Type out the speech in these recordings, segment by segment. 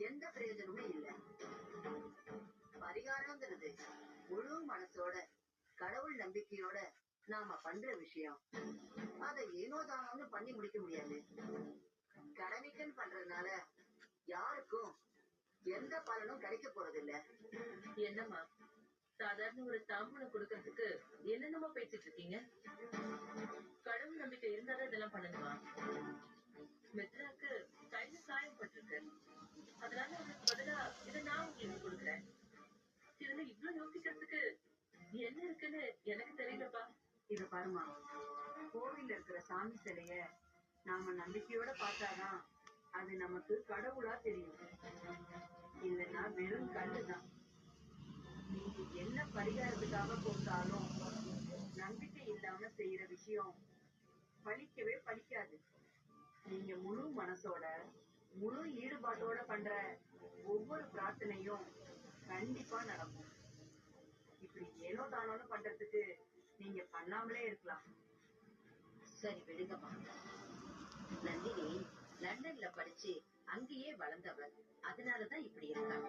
எந்த பிரயோஜனமும் இல்ல. பரிகாரங்கிறது முழு மனசோட கடவுள் நம்பிக்கையோட நாம பண்ற விஷயம். அதை ஏனோ தானோன்னு பண்ணி முடிக்க முடியாது. கடமைக்குன்னு பண்றதுனால யாருக்கும் எந்த பலனும் கிடைக்க போறது இல்ல. என்னம்மா சாதாரண ஒரு தாம்பூலம் கொடுக்கறதுக்கு என்னென்னமோ பேசிட்டு இருக்கீங்க? கடவுள் நம்பிக்கை இருந்தாலும் இதெல்லாம் பண்ணணுமா? மித்ராக்கு கையில காயம் பட்டிருக்கு, அதனால அவருக்கு பதிலா இதை நான் உங்களுக்கு கொடுக்குறேன். இதுல இவ்வளவு யோசிக்கிறதுக்கு என்ன இருக்குன்னு எனக்கு தெரியலப்பா. இத பாருமா, கோவில்ல இருக்கிற சாமி சிலைய நாம நம்பிக்கையோட பார்த்தாதான் அது நமக்கு கடவுளா தெரியும். இல்லைன்னா வெறும் கல்லுதான். நீங்க என்ன பரிகாரத்துக்காக கொடுத்தாலும் நம்பிக்கை இல்லாம செய்யற விஷயம் பலிக்கவே பலிக்காது. நீங்க முழு மனசோட முழு ஈடுபாட்டோட பண்ற ஒவ்வொரு பிரார்த்தனையும் கண்டிப்பா நடக்கும். இப்படி ஏனோ தானோன்னு பண்றதுக்கு நீங்க பண்ணாமலே இருக்கலாம். சரி விடுங்கம்மா. நந்தினி லண்டன்ல படிச்சு அங்கேயே வளர்ந்தவர், அதனாலதான் இப்படி இருக்காங்க.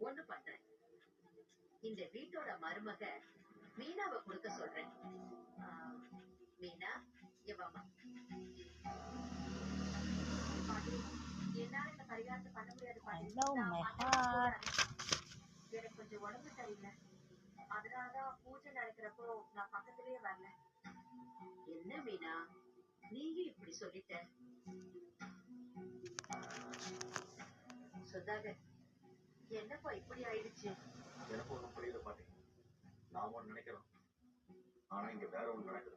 ஒண்ணு பண்றேன், இந்த வீட்டோட மருமக மீனாவை கொடுக்க சொல்றேன். மீனா, எவாமா. என்னால இந்த பரிகாரத்தை பண்ண முடியாது. எனக்கு கொஞ்சம் உடம்பு சரியில்லை, அதனாலதான் பூஜை நடக்கிறப்போ நான் பக்கத்திலேயே வரல. என்ன மீனா நீங்க இப்படி சொல்லிட்ட? சுதாகர், என்னப்பா இப்படி ஆயிடுச்சு? எனக்கு ஒண்ணும் புரியல பாட்டி. நாம ஒண்ணு நினைக்கிறோம், ஆனா இங்க வேற ஒண்ணு நடக்குது.